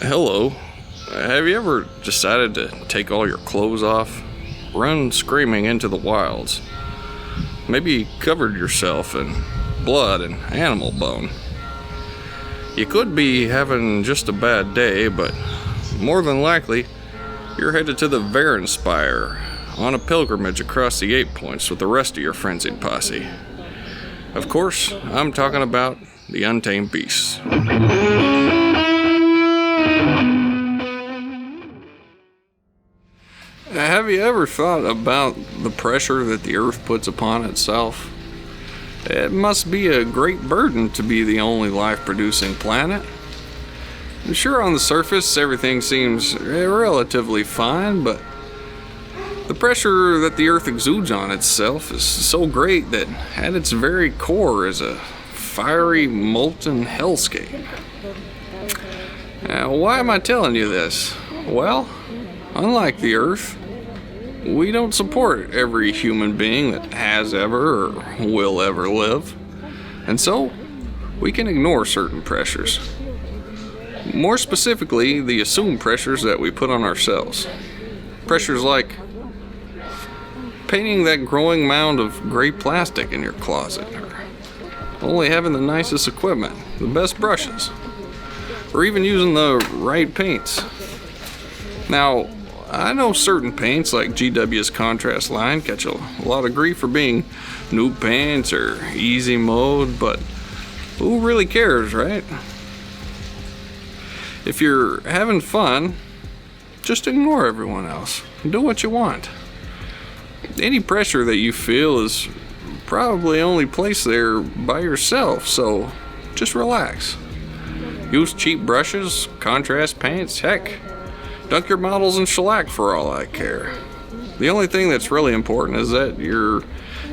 Hello. Have you ever decided to take all your clothes off? Run screaming into the wilds? Maybe covered yourself in blood and animal bone. You could be having just a bad day, but more than likely, you're headed to the Varenspire on a pilgrimage across the 8 points with the rest of your frenzied posse. Of course, I'm talking about the Untamed Beasts. Have you ever thought about the pressure that the Earth puts upon itself? It must be a great burden to be the only life-producing planet. Sure, on the surface, everything seems relatively fine, but the pressure that the Earth exudes on itself is so great that at its very core is a fiery, molten hellscape. Now, why am I telling you this? Well, unlike the Earth, we don't support every human being that has ever or will ever live, and so we can ignore certain pressures. More specifically, the assumed pressures that we put on ourselves. Pressures like painting that growing mound of gray plastic in your closet, or only having the nicest equipment, the best brushes, or even using the right paints. Now, I know certain paints like GW's contrast line catch a lot of grief for being noob paints or easy mode, but who really cares, right? If you're having fun, just ignore everyone else and do what you want. Any pressure that you feel is probably only placed there by yourself, so just relax. Use cheap brushes, contrast paints, heck, dunk your models in shellac for all I care. The only thing that's really important is that you're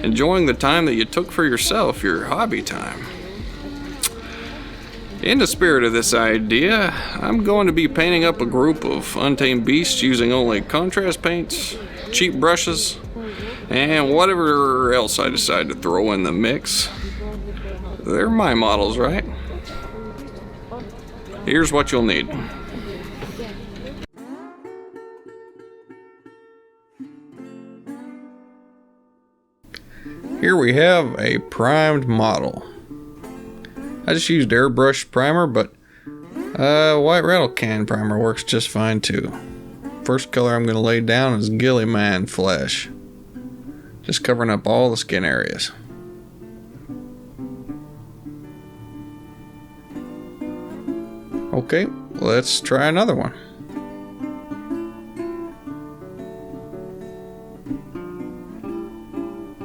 enjoying the time that you took for yourself, your hobby time. In the spirit of this idea, I'm going to be painting up a group of Untamed Beasts using only contrast paints, cheap brushes, and whatever else I decide to throw in the mix. They're my models, right? Here's what you'll need. Here we have a primed model. I just used airbrush primer, but white rattle can primer works just fine too. First color I'm going to lay down is Ghillie Man flesh. Just covering up all the skin areas. Okay, let's try another one.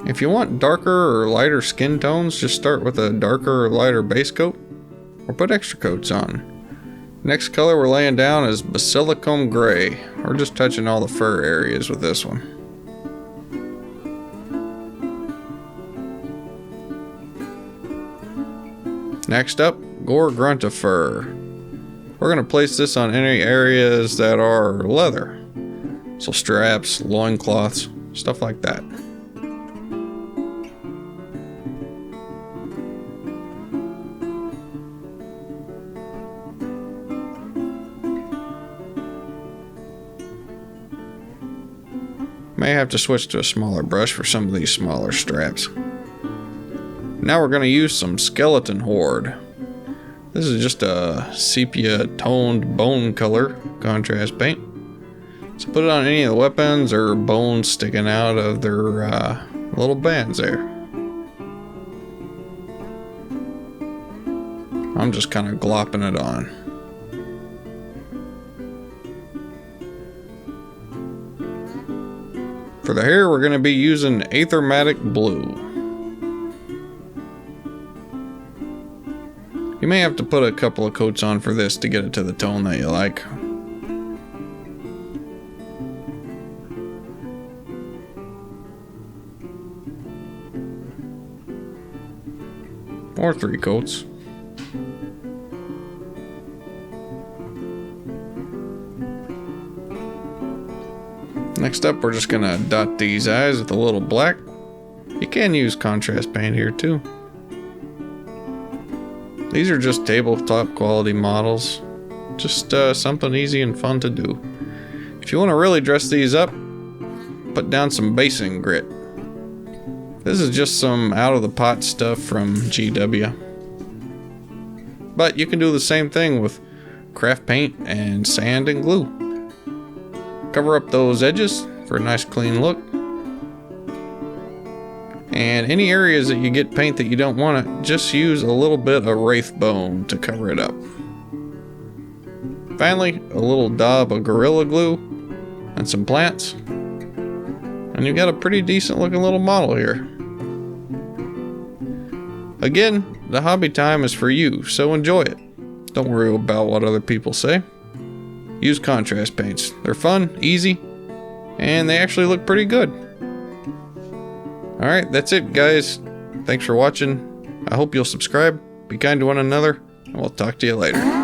If you want darker or lighter skin tones, just start with a darker or lighter base coat, or put extra coats on. Next color we're laying down is Basilicum Gray. We're just touching all the fur areas with this one. Next up, Gore Gruntafur. We're going to place this on any areas that are leather. So straps, loincloths, stuff like that. May have to switch to a smaller brush for some of these smaller straps. Now we're going to use some Skeleton Horde. This is just a sepia toned bone color contrast paint. So put it on any of the weapons or bones sticking out of their little bands there. I'm just kind of glopping it on. For the hair, we're going to be using Aethermatic Blue. You may have to put a couple of coats on for this to get it to the tone that you like. Or 3 coats. Next up, we're just gonna dot these eyes with a little black. You can use contrast paint here too. These are just tabletop quality models. Just something easy and fun to do. If you want to really dress these up, put down some basing grit. This is just some out-of-the-pot stuff from GW. But you can do the same thing with craft paint and sand and glue. Cover up those edges for a nice clean look. And any areas that you get paint that you don't want it, just use a little bit of wraith bone to cover it up. Finally, a little daub of Gorilla Glue and some plants. And you've got a pretty decent looking little model here. Again, the hobby time is for you, so enjoy it. Don't worry about what other people say. Use contrast paints. They're fun, easy, and they actually look pretty good. Alright, that's it guys. Thanks for watching. I hope you'll subscribe, be kind to one another, and we'll talk to you later.